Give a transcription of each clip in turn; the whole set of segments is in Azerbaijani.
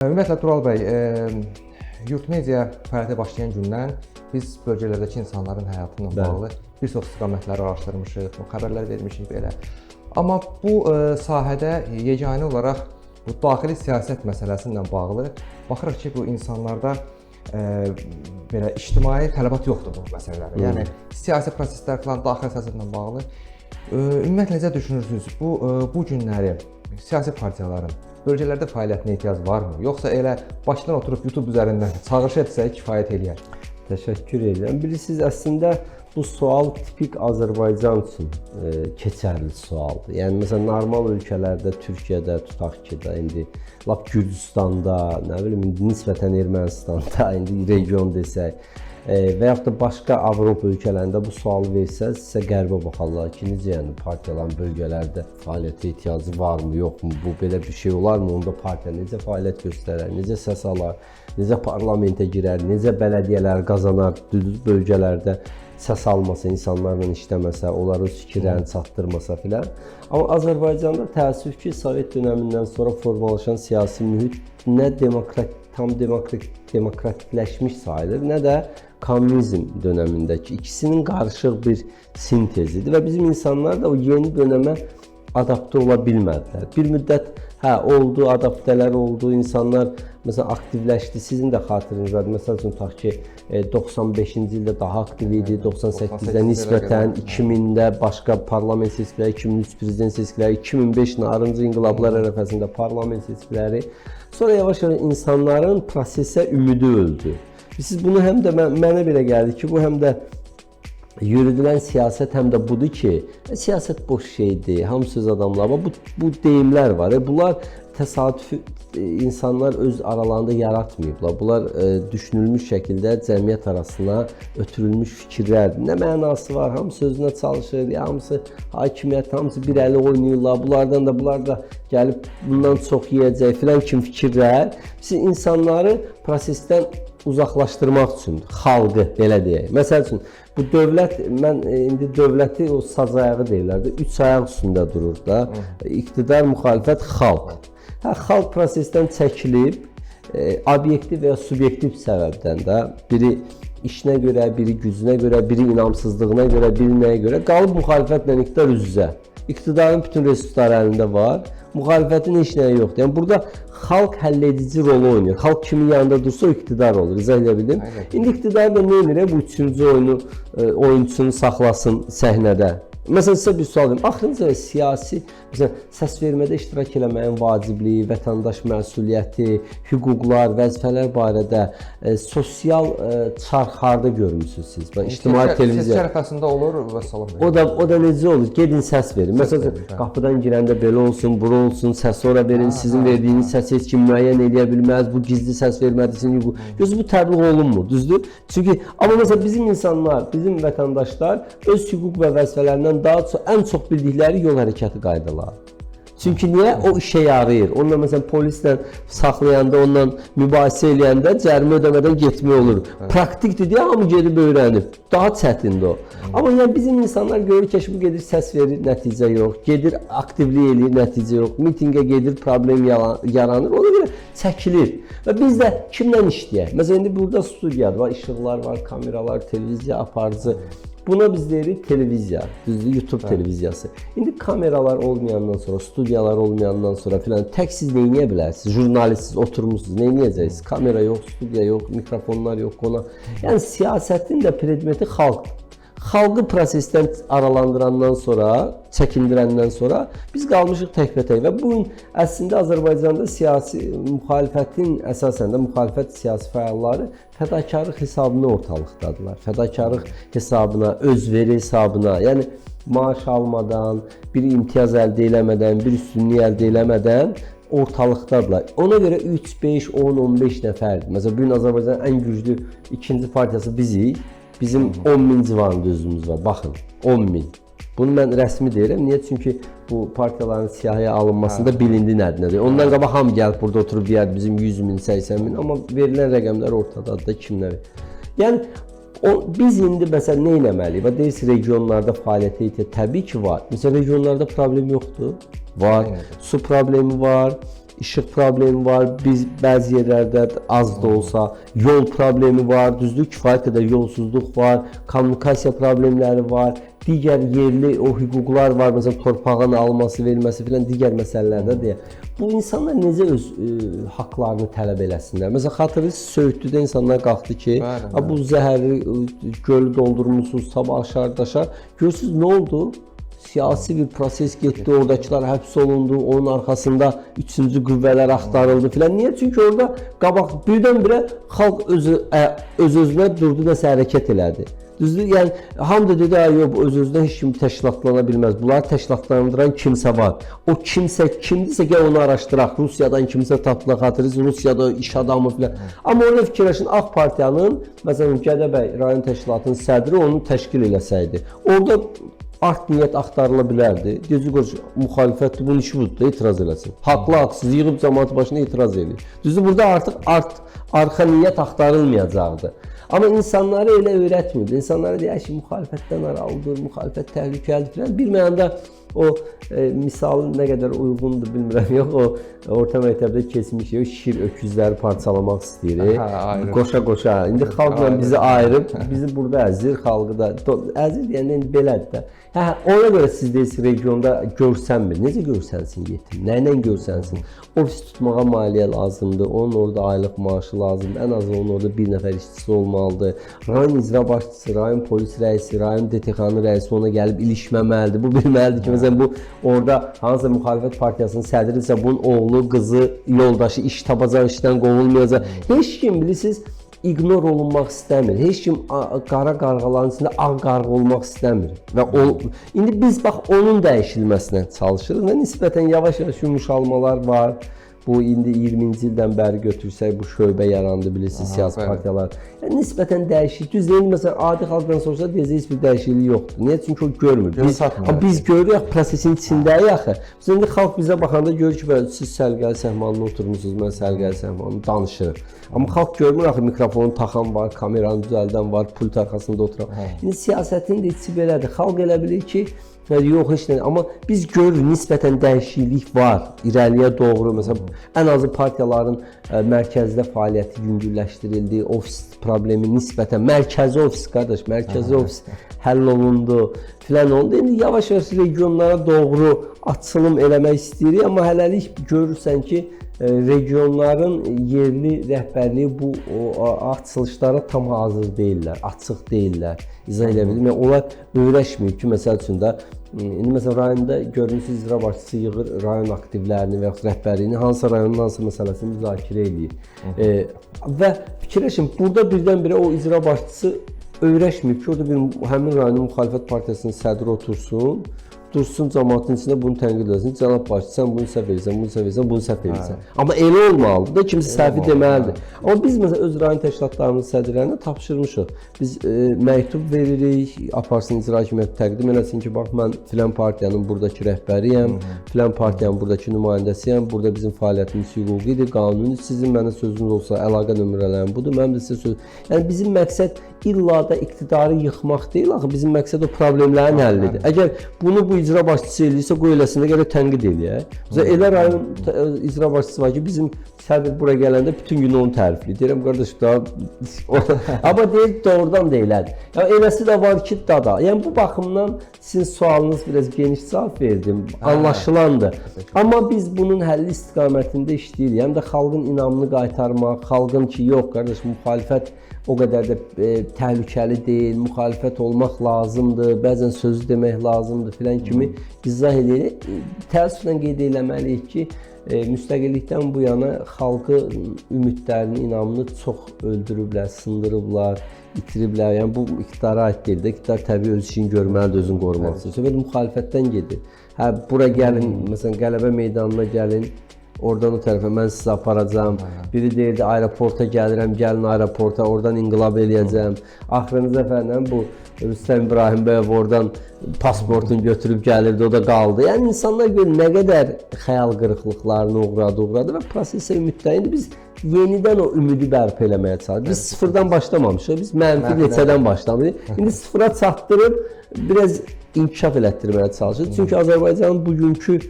Ümumiyyətlə Tural bəy, Yurt Media fəaliyyətə başlayan gündən biz bölgələrdəki insanların həyatı ilə bağlı bir çox istiqamətləri araşdırmışıq, xəbərlər vermişik belə. Amma bu sahədə yeganə olaraq bu daxili siyasət məsələsi ilə bağlı baxırıq ki, bu insanlarda belə ictimai tələbat yoxdur bu məsələlərə. Yəni siyasi proseslər falan daxili siyasətlə bağlı. Ümumiyyətlə necə düşünürsünüz? Bu günləri siyasi partiyaların bölgələrdə fəaliyyətinə ehtiyac varmı? Yoxsa elə başdan oturub YouTube üzərindən çağırış etsək kifayət eləyər? Təşəkkür edirəm. Bilirsiniz, əslində bu sual tipik Azərbaycan üçün keçərli sualdır. Yəni məsələn normal ölkələrdə, Türkiyədə, tutaq ki də indi lap Gürcüstanda, nə bilim indi nisbətən Ermənistanda, indi region desək və yaxud da başqa Avropa ölkələrində bu sualı versəz, sizə qəribə baxarlar ki, necə yəni partiyaların bölgələrdə fəaliyyətə ehtiyacı varmı, yoxmu? Bu belə bir şey olarmı? Onda partiya necə fəaliyyət göstərər, necə səs alar, necə parlamentə girər, necə bələdiyyələr qazanar, bölgələrdə səs almasa, insanlarla işləməsə, onların öz fikirlərini çatdırmasa filan. Amma Azərbaycanda təəssüf ki, Sovet dönəmindən sonra formalaşan siyasi mühit nə tam demokratikləşmiş sayılır, nə də kommunizm dönəmindəki ikisinin qarışıq bir sintezidir və bizim insanlar da o yeni dönəmə adapte ola bilmədilər. Bir müddət oldu, adaptələr oldu, insanlar məsələn aktivləşdi. Sizin də xatirənizdadır. Məsəl üçün tutaq ki, 95-ci ildə daha aktiv idi, 98-də nisbətən, 2000-də başqa parlament seçkiləri, 2003 prezident seçkiləri, 2005 narıncı inqilablar ərəfəsində parlament seçkiləri. Sonra yavaş-yavaş insanların prosesə ümidi öldü. Siz bunu həm də mənə belə gəldi ki, bu həm də yürüdülən siyasət həm də budur ki, siyasət boş şeydir, hamı söz adamlar, amma bu deyimlər var. Bunlar təsadüfi insanlar öz aralarında yaratmayıblar. Bunlar düşünülmüş şəkildə cəmiyyət arasına ötürülmüş fikirlərdir. Nə mənası var? Hamısı özünə çalışır, hamısı hakimiyyət, hamısı bir əli oynayırlar. Bunlar da gəlib bundan çox yeyəcək filan kimi fikirlər. Siz insanları prosesdən uzaqlaşdırmaq üçün xalqı belə deyək. Məsəl üçün bu dövlət, mən indi dövləti o saz ayağı deyirlər də, 3 ayaq üstündə durur da. İqtidar, müxalifət, xalq. Xalq prosesdən çəkilib, obyektiv və ya subyektiv səbəbdən də biri işinə görə, biri gücünə görə, biri inamsızlığına görə, biri nəyə görə qalıb müxalifətlə iqtidar üz-üzə. İqtidarın bütün resursları əlində var, müxalifətin heç nəyi yoxdur. Yəni burada xalq həlledici rolu oynayır. Xalq kimin yanında dursa o iqtidar olur. İzah edə bildim. İndi iqtidar da nə edir? Bu üçüncü oyunçusunu saxlasın səhnədə. Məsələn, sizə bir sual verim. Axırıncı siyasi, məsələn, səs vermədə iştirak eləməyin vacibliyi, vətəndaş məsuliyyəti, hüquqlar, vəzifələr barədə sosial çarx harda görmüsünüz siz? İctimai televiziya. Seçki ərəfəsində olur və salam. O da necə olur? Gedin səs verin. Məsələn, qapıdan girəndə belə olsun, bura olsun, səs ora verin. Sizin verdiyiniz səsi heç kim müəyyən edə bilməz. Bu gizli səs verməlisin. Gözü bu təbliğ olunmur, düzdür? Çünki amma məsələn bizim insanlar, bizim vətəndaşlar öz hüquq və vəzifələrindən ən çox bildikləri yol hərəkəti qaydaları. Çünki niyə? O işə yarayır. Onunla məsələn polislə saxlayanda, onunla mübahisə eləyəndə cərimə ödəmədən getmək olur. Praktikdir deyə hamı gedib öyrənib. Daha çətindir o. Amma yəni bizim insanlar görür ki, bu gedir səs verir, nəticə yox. Gedir aktivlik eləyir, nəticə yox. Mitinqə gedir, problem yaranır. Ona görə çəkilir. Və biz də kimlə işləyək? Məsələn indi burada studiyadır, var, işıqlar var, kameralar, televiziya aparıcı. Buna biz deyirik televiziya, düzdür, YouTube televiziyası. İndi kameralar olmayandan sonra, studiyalar olmayandan sonra filan tək siz nə edə bilərsiniz? Jurnalistsiz oturmuşsunuz, nə edəcəksiniz? Kamera yox, studiya yox, mikrofonlar yox, qonaq. Yəni siyasətin də predmeti xalqdır. Xalqı prosesdən aralandırandan sonra, çəkindirəndən sonra biz qalmışıq təkbətək və bu gün əslində Azərbaycanda siyasi müxalifətin əsasən də müxalifət siyasi fəalları fədakarlıq hesabına ortalıqdadılar. Fədakarlıq hesabına, özveri hesabına, yəni maaş almadan, bir imtiyaz əldə eləmədən, bir üstünlük əldə eləmədən ortalıqdadılar. Ona görə 3, 5, 10, 15 nəfərdir. Məsələn, bugün Azərbaycanın ən güclü ikinci partiyası bizik. Bizim 10.000 civarında özümüz var. Baxın, 10.000. Bunu mən rəsmi deyirəm. Niyə? Çünki bu partiyaların siyahıya alınmasında bilindi nədir. Ondan qabaq hamı gəlib burada oturub deyər bizim 100.000, 80.000. Amma verilən rəqəmlər ortadadır da kim nə verir. Yəni biz indi məsələn nə etməliyik? Deyirsiniz regionlarda fəaliyyətə ehtiyac təbii ki var. Məsələn regionlarda problem yoxdur. Var. Su problemi var. işıq problemi var, biz bəzi yerlərdə az da olsa yol problemi var, düzdür, kifayət qədər yolsuzluq var, kommunikasiya problemləri var, digər yerli o hüquqlar var, məsələn torpağın alması, verilməsi filan digər məsələlərdə deyə. Bu insanlar necə öz haqlarını tələb eləsinlər? Məsələn xatırlayırsınız Söğütlüdə insanlar qalxdı ki, bu zəhərli gölü doldurmusunuz, sabah aşar-daşar. Görürsünüz nə oldu? Siyasi bir proses getdi, oradakılar həbs olundu, onun arxasında üçüncü qüvvələr axtarıldı filan. Niyə? Çünki orada qabaq birdən-birə xalq öz-özünə durdu və hərəkət elədi. Düzdür? Yəni hamı da dedi, yox, öz-özünə heç kim təşkilatlana bilməz. Bunları təşkilatlandıran kimsə var. O kimsə kimdirsə gəl onu araşdıraq. Rusiyadan kimsə tapılaq, xatırlayırsınız, Rusiyada iş adamı filan. Amma orada fikirləşin, Ağ Partiyanın, məsələn Gədəbəy rayon təşkilatının sədri onu təşkil eləsəydi. Orada art niyyət axtarıla bilərdi. Deyəcək, müxalifətdir, bunun işi budur da, etiraz eləsin. Haqlı, haqsız, yığıb cəmaət başına etiraz edir. Düzdür, burada artıq arxa niyyət axtarılmayacaqdı. Amma insanları elə öyrətmirdi. İnsanlara deyək ki, müxalifətdən aralıdır, müxalifət təhlükəlidir filan. Bir mənada o misal nə qədər uyğundur bilmirəm, yox, o orta məktəbdə keçmiş, şir öküzləri parçalamaq istəyir. Qoşa-qoşa. İndi xalqla bizi ayırıb, bizi burada əzir, xalqı da əzir deyəndə indi belədir də. Ona görə siz deyirsiniz, regionda görsənmir. Necə görsənsin yetim? Nə ilə görsənsin? Ofis tutmağa maliyyə lazımdır, onun orada aylıq maaşı lazımdır, ən azı onun orada bir nəfər işçisi olmalıdır. Rayon icra başçısı, rayon polis rəisi, rayon DTX-nın rəisi ona gəlib ilişməməlidir. Bu bilməlidir ki, məsələn, bu orada hansısa müxalifət partiyasının sədridirsə, bunun oğlu, qızı, yoldaşı iş tapacaq, işdən qovulmayacaq. Heç kim bilirsiniz, ignor olunmaq istəmir. Heç kim qara qarğaların içində ağ qarğa olmaq istəmir. Və indi biz bax onun dəyişilməsinə çalışırıq və nisbətən yavaş-yavaş yumuşalmalar var. Bu indi 20-ci ildən bəri götürsək bu şöbə yarandı bilirsiniz siyasi partiyalar. Yəni nisbətən dəyişik. Düz deyil, məsələn adi xalqdan sorsa deyəcək heç bir dəyişiklik yoxdur. Niyə? Çünki o görmür. Biz görürük prosesin içindəyik axı. Biz indi xalq bizə baxanda görür ki, siz səliqəli səhmanlı oturmusunuz, mən səliqəli səhmanlı danışırıq. Amma xalq görmür axı mikrofonu taxan var, kameranı düzəldən var, pult arxasında oturan. İndi siyasətin də içi belədir. Xalq elə bilir ki, yox heç nə. Amma biz görürük nisbətən dəyişiklik var. İrəliyə doğru məsələn ən azı partiyaların mərkəzdə fəaliyyəti yüngülləşdirildi. Ofis problemi nisbətən mərkəzi ofis qardaş, mərkəzi ofis həll olundu filan oldu. İndi yavaş-yavaş regionlara doğru açılım eləmək istəyirik, amma hələlik görürsən ki, regionların yerli rəhbərliyi bu açılışlara tam hazır deyillər, açıq deyillər. İzah edə bildim. Yəni onlar öyrəşməyib ki, məsəl üçün də indi məsələn rayonda görürsünüz icra başçısı yığır rayon aktivlərini və yaxud rəhbərliyini hansısa rayonun hansı məsələsini müzakirə edir. Və fikirləşin, burada birdən-birə o icra başçısı öyrəşməyib ki, orada həmin rayonun müxalifət partiyasının sədri otursun, dursun cəmaətin içində bunu tənqid eləsin. Cənab başçı, sən bunu səhv edirsən, bunu səhv edirsən, bunu səhv edirsən. Amma elə olmalıdır da kimsə səhvi deməlidir. Amma biz məsələn öz rayon təşkilatlarımızın sədrlərinə tapşırmışıq. Biz məktub veririk, aparsın icra hakimiyyəti təqdim eləsin ki, bax mən filan partiyanın buradakı rəhbəriyəm, filan partiyanın buradakı nümayəndəsiyəm, burada bizim fəaliyyətimiz hüquqidir, qanuni. Sizin mənə sözünüz olsa əlaqə nömrələrim budur, mənim də sizə söz. Yəni bizim məqsəd illa da iqtidarı yıxmaq deyil, axı bizim məqsəd o problemlərin həllidir. Əgər bunu bu icra başçısı eləyirsə, qoy eləsin də gələk tənqid eləyək. Elə rayon icra başçısı var ki, bizim sədr bura gələndə bütün gün onu tərifləyir. Deyirəm, qardaş, amma deyil, doğrudan deyilədir. Yəni, eləsi də var ki, da. Yəni, bu baxımdan sizin sualınız biraz geniş cavab verdim, anlaşılandır. Amma biz bunun həlli istiqamətində işləyirik. Yəni də xalqın inamını qaytarmaq, xalqın ki, yox, qardaş, müxalifət o qədər də təhlükəli deyil, müxalifət olmaq lazımdır, bəzən sözü demək lazımdır filan kimi izah edirik. Təəssüflə qeyd eləməliyik ki, müstəqillikdən bu yana xalqı ümidlərini, inamını çox öldürüblər, sındırıblar, itiriblər. Yəni bu iqtidara aid deyil də, iqtidar təbii öz işini görməlidir, özünü qorumaq üçün. Söhbət müxalifətdən gedir. Hə, bura gəlin, məsələn, Qələbə meydanına gəlin, oradan o tərəfə mən sizi aparacağam. Biri deyirdi, aeroporta gəlirəm, gəlin aeroporta, oradan inqilab eləyəcəm. Axırıncı əfəndim bu Rüstəm İbrahimbəyev oradan pasportunu götürüb gəlirdi, o da qaldı. Yəni insanlar görür nə qədər xəyal qırıqlıqlarını uğradı və prosesə ümidlər. İndi biz yenidən o ümidi bərpa eləməyə çalışırıq. Biz sıfırdan başlamamışıq, biz mənfi neçədən başlamışıq. İndi sıfıra çatdırıb biraz inkişaf elətdirməyə çalışırıq. Çünki Azərbaycanın bugünkü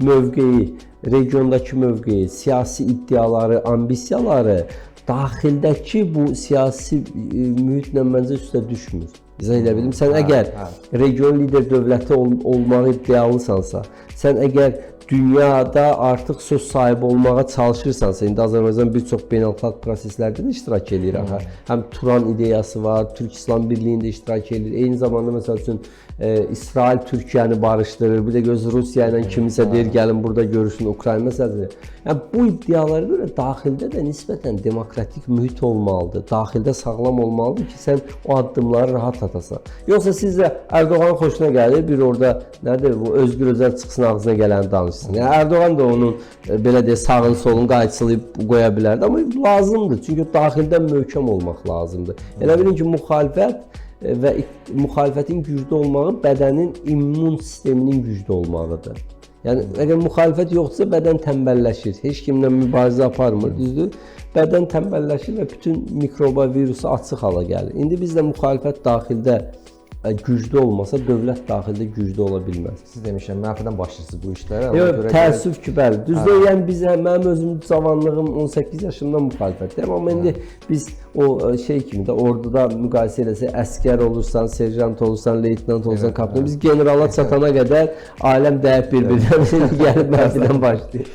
mövqeyi regiondakı mövqeyi, siyasi iddiaları, ambisiyaları daxildəki bu siyasi mühitlə məncə üstə düşmür. İzah edə bildim. Sən əgər region lider dövləti olmağı iddialısansa, sən əgər dünyada artıq söz sahibi olmağa çalışırsansa, indi Azərbaycan bir çox beynəlxalq proseslərdə də iştirak edir. Həm Turan ideyası var, Türk-İslam birliyində iştirak edir. Eyni zamanda məsəl üçün İsrail Türkiyəni barışdırır. Bir də göz Rusiya ilə kimisə deyir, gəlin burada görüşün, Ukrayna məsələsini. Yəni bu iddialara görə daxildə də nisbətən demokratik mühit olmalıdır. Daxildə sağlam olmalıdır ki, sən o addımları rahat atasan. Yoxsa sizə Ərdoğanın xoşuna gəlir, bir orada nədir bu Özgür Özel çıxsın ağzına gələni danışsın. Yəni Ərdoğan da onun belə deyə sağın solun qayçılayıb qoya bilərdi, amma lazımdır. Çünki daxildə möhkəm olmaq lazımdır. Elə bilin ki, müxalifət və müxalifətin güclü olmağı bədənin immun sisteminin güclü olmağıdır. Yəni əgər müxalifət yoxdursa bədən tənbəlləşir. Heç kimlə mübarizə aparmır, düzdür? Bədən tənbəlləşir və bütün mikroba, virusa açıq hala gəlir. İndi bizdə müxalifət daxildə güclü olmasa dövlət daxildə güclü ola bilməz. Siz demişəm, mənfidən başlayırsınız bu işlərə. Yox, təəssüf ki, bəli. Düzdür, yəni biz mənim özüm cavanlığım 18 yaşımdan müxalifətdəyəm, amma indi biz o şey kimi də orduda müqayisə eləsə, əskər olursan, serjant olursan, leytenant olursan, kapitan, biz generala çatana qədər aləm dəyib bir-birinə gəlib mənfidən başlayır.